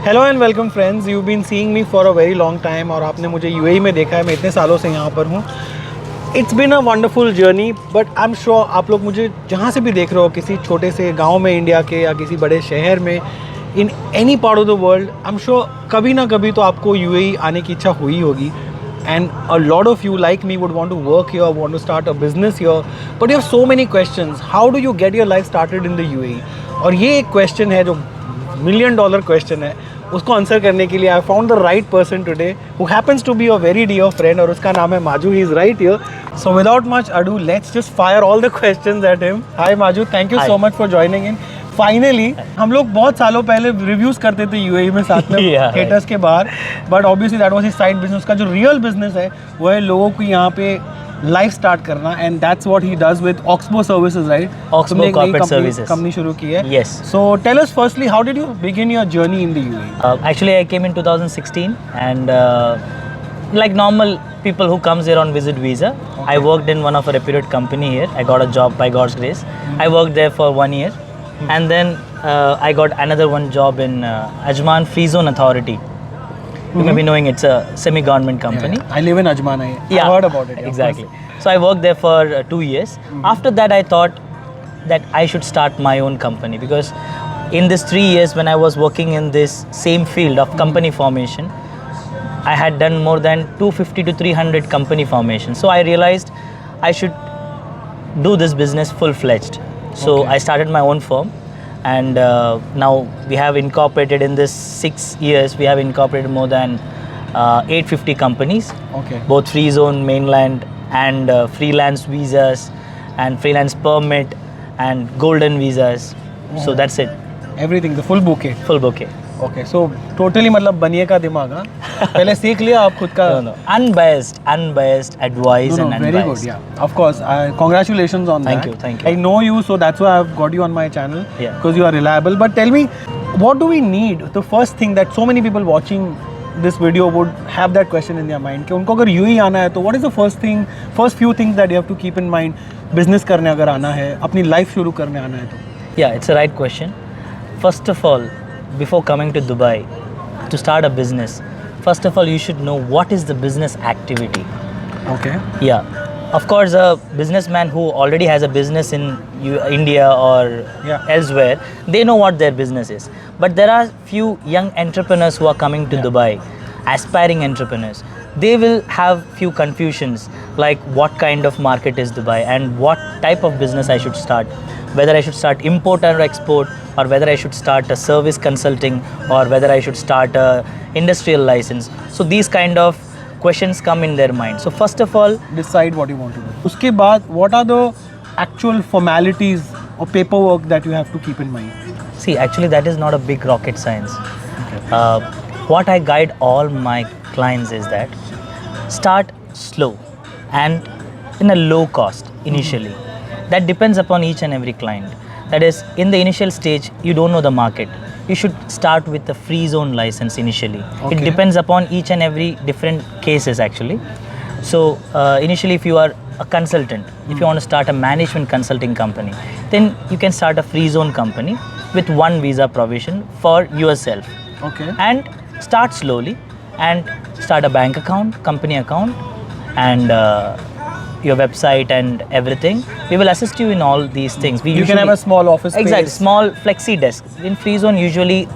Hello and welcome friends, you been seeing me for a very long time और आपने मुझे UAE में देखा है, मैं इतने सालों से यहाँ पर हूँ. It's been a wonderful journey, but I am sure आप लोग मुझे जहाँ से भी देख रहे हो, किसी छोटे से गांव में इंडिया के या किसी बड़े शहर में, in any part of the world, I am sure कभी ना कभी तो आपको यूएई आने की इच्छा हुई होगी. And a lot of you like me would want to work here, want to start a business here, but you have so many questions. How do you get your life started in the UAE? और ये एक question है जो $1 million question है. उसको answer करने के लिए I found the right person today, who happens to be a very dear friend, और उसका नाम है माजू. He is right here. So without much ado, let's just fire all the questions at him. Hi Maju, thank you so much for joining in. Finally हम लोग बहुत सालों पहले reviews करते थे यूएई में साथ में थिएटर्स के बाहर, but obviously that was his side business. का जो रियल बिजनेस है वो है लोगों को यहाँ पे लाइफ स्टार्ट करना, and that's what he does with Oxbow services, right? Oxbow corporate services company शुरू की है. Yes. So tell us firstly, how did you begin your journey in the UAE? Actually, I came in 2016 and like normal people who comes here on visit visa, I worked in one of a reputed company here. I got a job by God's grace. I worked there for 1 year. And then I got another one job in Ajman Freezone Authority. You may be knowing, it's a semi-government company. I live in Ajman. I heard about it. Exactly. So I worked there for 2 years. After that, I thought that I should start my own company, because in this 3 years when I was working in this same field of company formation, I had done more than 250 to 300 company formations. So I realized I should do this business full-fledged. So I started my own firm, and now we have incorporated in this 6 years. We have incorporated more than 850 companies. Okay. Both Freezone, Mainland, and freelance visas, and freelance permit, and golden visas. So that's it. Everything, the full bouquet. Full bouquet. Okay, so totally मतलब बनिए का दिमाग. पहले सीख लिया आप खुद का. No. Unbiased advice. No, and unbiased. very good. Yeah, of course. Congratulations on that. Thank you. I know you, so that's why I've got you on my channel. Yeah. Because you are reliable. But tell me, what do we need? The first thing that so many people watching this video would have that question in their mind कि उनको अगर UAE आना है तो what is the first few things that you have to keep in mind? Business करने अगर आना है, अपनी life शुरू करने आना है तो. Yeah, it's a right question. First of all, before coming to Dubai to start a business, first of all you should know what is the business activity. Okay. Yeah, of course a businessman who already has a business in India or elsewhere, they know what their business is. But there are few young entrepreneurs who are coming to Dubai, aspiring entrepreneurs. They will have few confusions, like what kind of market is Dubai and what type of business I should start, whether I should start import or export, or whether I should start a service consulting, or whether I should start a industrial license. So these kind of questions come in their mind. So first of all, decide what you want to do. उसके बाद what are the actual formalities or paperwork that you have to keep in mind? see, actually that is not a big rocket science. What I guide all my clients is that start slow and in a low cost initially. That depends upon each and every client. That is, in the initial stage, you don't know the market. You should start with the free zone license initially. Okay. It depends upon each and every different cases actually. So initially, if you are a consultant, if you want to start a management consulting company, then you can start a free zone company with one visa provision for yourself. Okay. And start slowly and start a bank account, company account, and your website and everything. We will assist you in all these things. You can have a small office space. Exactly, small flexi desk. In free zone usually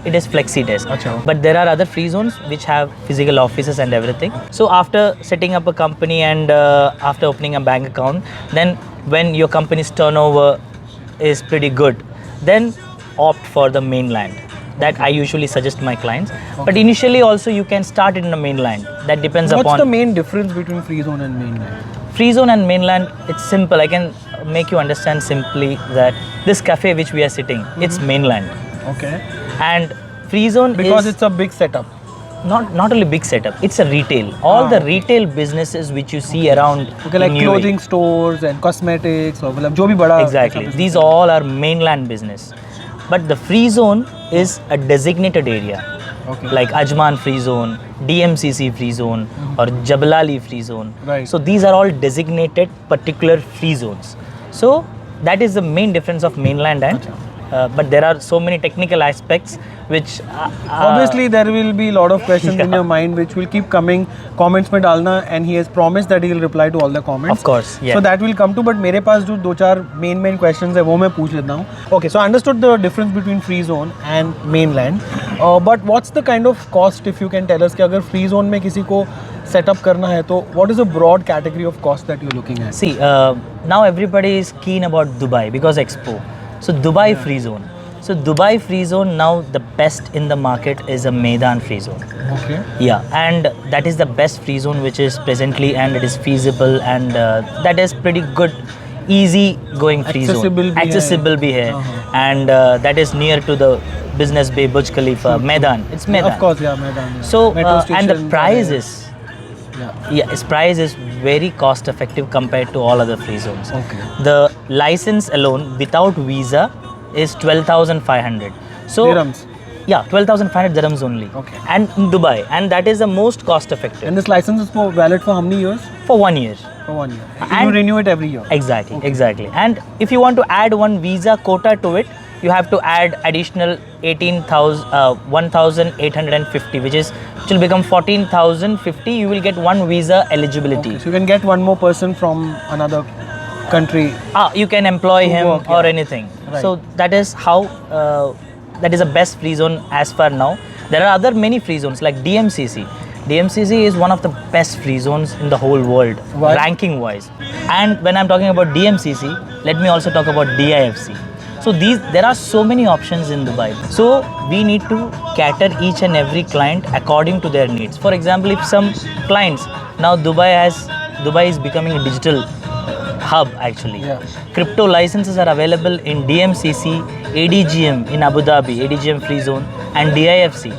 it is flexi desk. Achha. But there are other free zones which have physical offices and everything. So after setting up a company and after opening a bank account, then when your company's turnover is pretty good, then opt for the mainland. That I usually suggest my clients. Okay. But initially also you can start it in the mainland. That depends upon... What's the main difference between free zone and mainland? Free zone and mainland, it's simple. I can make you understand simply that this cafe which we are sitting, it's mainland. Okay. And free zone because it's a big setup. Not only big setup, it's a retail. All the retail businesses which you see around. Okay, like clothing stores and cosmetics or जो भी बड़ा. Exactly. These all are mainland business. But the free zone is a designated area. Okay. Like Ajman Free Zone, DMCC Free Zone, or Jabalali Free Zone. Right. So these are all designated particular free zones. So that is the main difference of mainland and but there are so many technical aspects which Obviously, there will be a lot of questions in your mind which will keep coming. Comments में डालना, and he has promised that he will reply to all the comments. Of course, yeah. So that will come to. But मेरे पास जो 2-4 main questions है वो मैं पूछ लेता हूँ. Okay, so I understood the difference between Freezone and Mainland. But what's the kind of cost, if you can tell us, कि अगर Freezone में किसी को setup करना है तो what is the broad category of cost that you're looking at? See, now everybody is keen about Dubai because Expo. So Dubai Freezone. So Dubai Freezone, now the best in the market is a Mainland Freezone. Okay. Yeah, and that is the best free zone which is presently, and it is feasible, and that is pretty good, easy going free Accessible zone. Accessible bhi hai. And that is near to the Business Bay, Burj Khalifa, Mainland. It's Mainland. Of course, yeah, Mainland. Yeah. So and the station, price is yeah, its price is very cost effective compared to all other free zones. Okay. The license alone without visa is 12,500. So Dirhams. yeah, 12,500 dirhams only. Okay. And in Dubai, and that is the most cost effective. And this license is valid for how many years? For 1 year. For 1 year. And you renew it every year. Exactly, exactly. And if you want to add one visa quota to it, you have to add additional 1,850, which will become 14,050. You will get one visa eligibility. Okay, so you can get one more person from another country. You can employ him work, or yeah. anything. Right. So that is how that is the best free zone as far now. There are other many free zones like DMCC. DMCC is one of the best free zones in the whole world, Why? ranking wise. And when I'm talking about DMCC, let me also talk about DIFC. So there are so many options in Dubai. So we need to cater each and every client according to their needs. For example, if some clients, now Dubai is becoming a digital hub actually. Yeah. Crypto licenses are available in DMCC, ADGM in Abu Dhabi, ADGM free zone, and DIFC.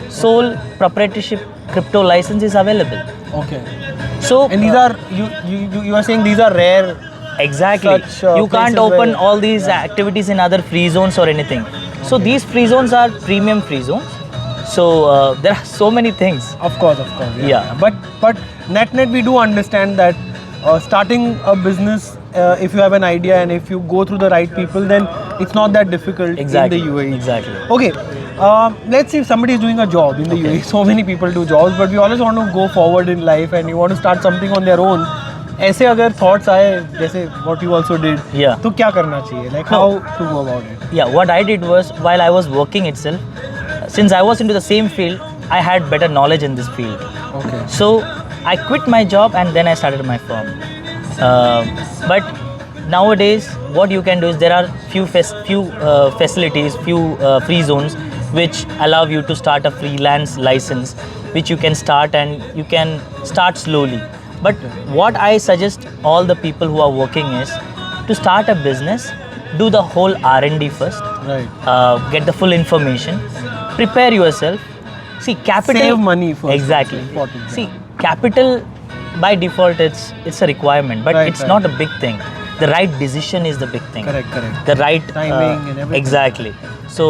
Sole proprietorship crypto license is available. Okay. So And these are you are saying these are rare. exactly. Such, You can't places open where- all these activities in other free zones or anything. So these free zones are premium free zones. So there are so many things. Of course. Yeah. But net we do understand that starting a business, if you have an idea and if you go through the right people, then it's not that difficult Exactly. in the UAE. Exactly. Okay. Let's say if somebody is doing a job in the UAE. So many people do jobs, but we always want to go forward in life and you want to start something on their own. ऐसे अगर thoughts आए जैसे what you also did, Yeah. तो क्या करना चाहिए? Like No. how to go about it? Yeah, what I did was, while I was working itself, since I was into the same field, I had better knowledge in this field. Okay. So I quit my job and then I started my firm. But nowadays, what you can do is there are few facilities, few free zones which allow you to start a freelance license, which you can start and you can start slowly. But what I suggest all the people who are working is to start a business, do the whole R&D first, Right. get the full information, prepare yourself. See, capital. Save money first. Exactly. It's important, See, capital by default it's a requirement, but Right, it's right. not a big thing. The right decision is the big thing. Correct. The right Timing and everything. Exactly. So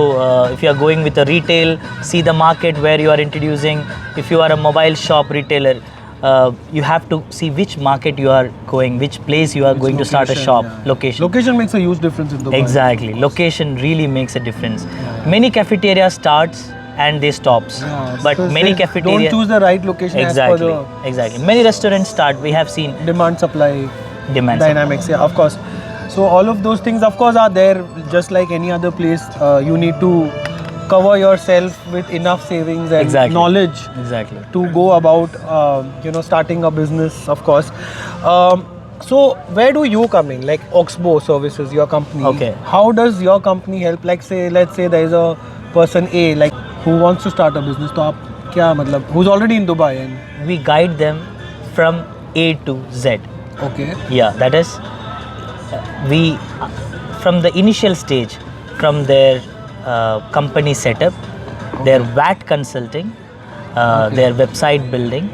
if you are going with a retail, see the market where you are introducing. If you are a mobile shop retailer, you have to see which market you are going, which place you are going to start a Location, shop. yeah. Location. Location makes a huge difference in Dubai. Exactly. Location really makes a difference. Many cafeterias starts and they stops. Yeah, But so many say cafeterias. don't choose the right location Exactly. as per Exactly. Many restaurants start. We have seen the demand supply demand. dynamics. Yeah, of course. So all of those things, of course, are there. Just like any other place, you need to cover yourself with enough savings and Exactly. knowledge Exactly. to go about, starting a business. Of course. So where do you come in? Like Oxbow Services, your company. Okay. How does your company help? Like let's say there is a person A, like who wants to start a business. तो आप क्या मतलब? Who's already in Dubai and We guide them from A to Z. okay. Yeah, that is, we from the initial stage, from their company setup, their VAT consulting, their website building,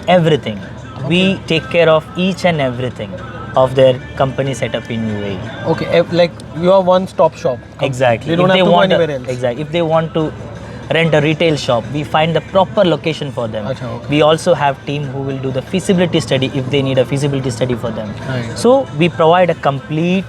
everything. We take care of each and everything of their company setup in UAE. Okay, like you are one-stop shop. Exactly. They don't have to go anywhere else. Exactly. If they want to rent a retail shop, we find the proper location for them. Acha, okay. We also have team who will do the feasibility study if they need a feasibility study for them. Right. So we provide a complete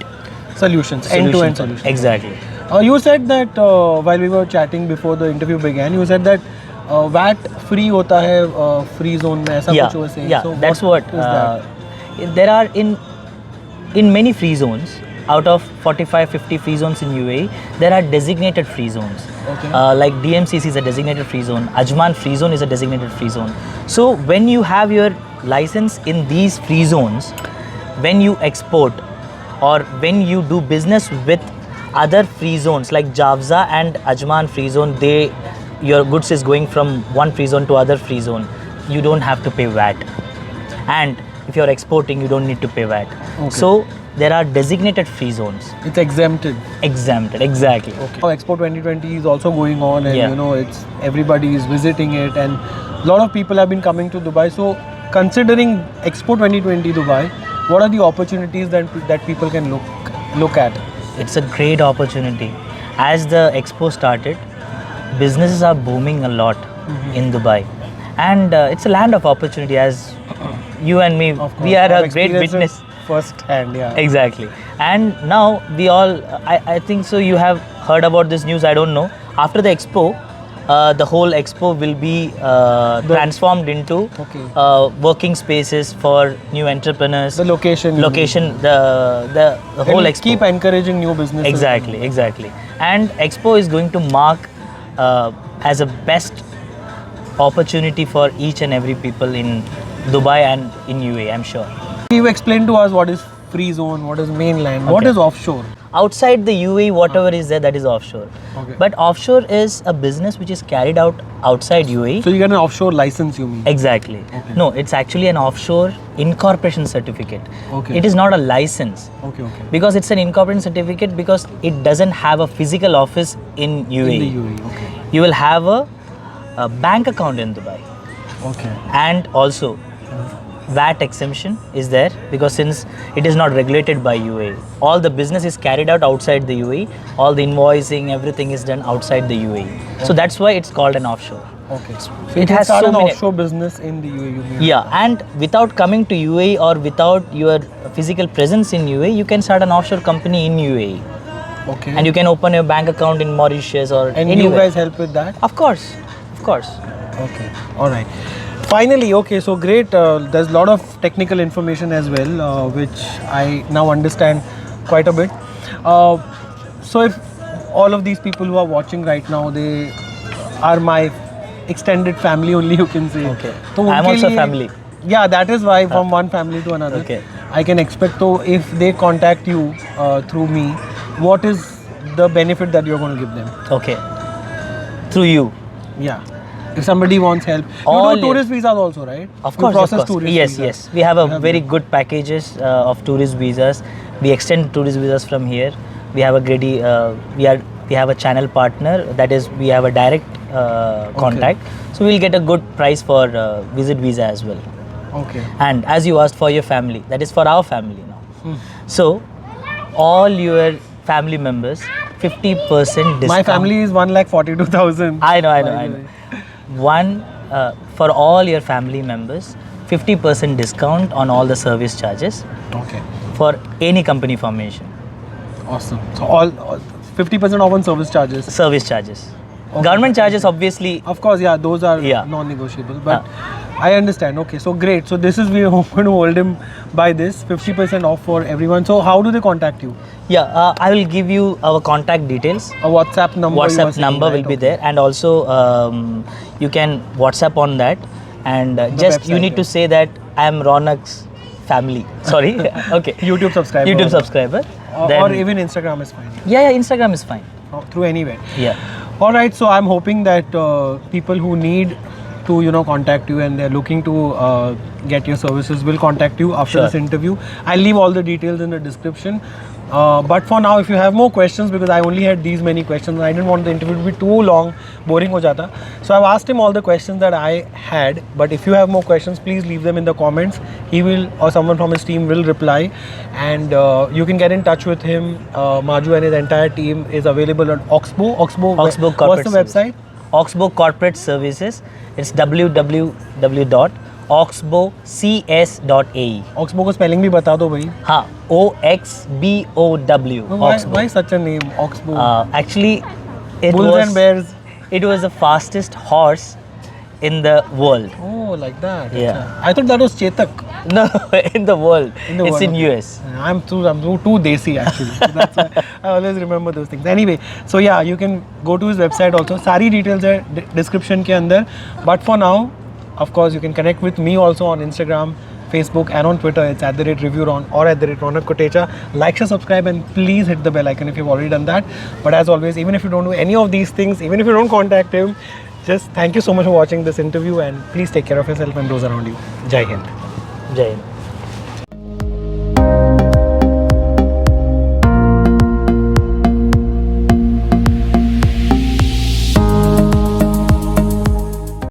Solutions, end-to-end solutions. Exactly. You said that while we were chatting before the interview began, you said that VAT free hota hai free zone mein, aisa kuch you were saying. Yeah, So that's what. is that? There are in many free zones. Out of 45-50 free zones in UAE, there are designated free zones. Okay. Like DMCC is a designated free zone. Ajman free zone is a designated free zone. So when you have your license in these free zones, when you export or when you do business with other free zones like Javza and Ajman free zone, your goods is going from one free zone to other free zone. You don't have to pay VAT. And if you're exporting, you don't need to pay VAT. Okay. So there are designated free zones. It's exempted. Exempted, exactly. Okay. Expo 2020 is also going on, and Yeah. you know, it's everybody is visiting it, and a lot of people have been coming to Dubai. So, considering Expo 2020 Dubai, what are the opportunities that people can look at? It's a great opportunity. As the expo started, businesses are booming a lot in Dubai, and it's a land of opportunity. As you and me, Of course, we are I've a great experienced it witness. first hand. Yeah. Exactly. And now we all, I think so, you have heard about this news, I don't know. After the expo, the whole expo will be transformed into Okay. working spaces for new entrepreneurs. The location. The whole It'll expo. keep encouraging new businesses. Exactly. And expo is going to mark as a best opportunity for each and every people in Dubai and in UAE, I'm sure. You explain to us what is free zone, what is mainland, what Okay. is offshore. Outside the UAE, whatever is there, that is offshore. Okay. But offshore is a business which is carried out outside UAE. So you get an offshore license, you mean? Exactly. Okay. No, it's actually an offshore incorporation certificate. Okay. It is not a license. Okay. Because it's an incorporation certificate because it doesn't have a physical office in UAE. In the UAE. Okay. You will have a bank account in Dubai. Okay. And also VAT exemption is there because since it is not regulated by UAE, all the business is carried out outside the UAE, all the invoicing, everything is done outside the UAE. So that's why it's called an offshore. Okay. So It you can has start so an many- offshore business in the UAE, you mean? Yeah, and without coming to UAE or without your physical presence in UAE, you can start an offshore company in UAE. Okay. And you can open your bank account in Mauritius or And anywhere. you guys help with that? Of course. Okay. All right. Finally, okay, so great. There's a lot of technical information as well, which I now understand quite a bit. So if all of these people who are watching right now, they are my extended family only, you can say. Okay. So I'm उनके also लिए- family. Yeah, that is why from one family to another. Okay. I can expect, so if they contact you through me, what is the benefit that you're going to give them? Okay. Through you. Yeah. If somebody wants help. You All do tourist visas also, right? Of You course, process of course. tourist Yes, visas. yes. We have a You have very that. good packages of tourist visas. We extend tourist visas from here. We have a great, we have a channel partner. That is, we have a direct contact. So we'll get a good price for visit visa as well. Okay. And as you asked for your family, that is for our family now. Hmm. So all your family members, 50% discount. My family is 1,42,000. I know. For all your family members, 50% discount on all the service charges Okay. for any company formation. Awesome. So all 50% off on service charges. Service charges. Okay. Government charges obviously. Of course, yeah, those are Yeah. non-negotiable. But I understand. Okay, so great. So this is, we are going to hold him by this 50% off for everyone. So how do they contact you? Yeah, I will give you our contact details. A WhatsApp number. you are WhatsApp saying, number right? will be Okay. there, and also you can WhatsApp on that. And just you website, need yeah. to say that I am Ronak's family. Sorry. Okay. YouTube subscriber. YouTube subscriber. Or Then- even Instagram is fine. Yeah, Instagram is fine. Through anywhere. Yeah. All right, so I'm hoping that people who need to contact you and they're looking to get your services will contact you after Sure. this interview. I'll leave all the details in the description. But for now, if you have more questions, because I only had these many questions, I didn't want the interview to be too long, boring ho jata. So I've asked him all the questions that I had. But if you have more questions, please leave them in the comments. He will, or someone from his team will reply, and you can get in touch with him. Maju and his entire team is available on Oxbow. Oxbow What's Corporate the Service. website? Oxbow Corporate Services. It's www.oxbow Oxbow CS.ae. Oxbow को spelling भी बता दो भाई. हाँ, OXBOW. Why such a name, Oxbow? Actually, it Bulls was and bears. it was the fastest horse in the world. Oh, like that. Yeah. Achha. I thought that was Chetak. No, in the world. In the it's world, in okay. US. I'm too desi actually. So that's why I always remember those things. Anyway, so yeah, you can go to his website also. सारी details है description के अंदर. But for now, of course, you can connect with me also on Instagram, Facebook, and on Twitter. It's @Reviewron or @Ronak Kotecha. Like, share, subscribe, and please hit the bell icon if you've already done that. But as always, even if you don't do any of these things, even if you don't contact him, just thank you so much for watching this interview, and please take care of yourself and those around you. Jai Hind. Jai Hind.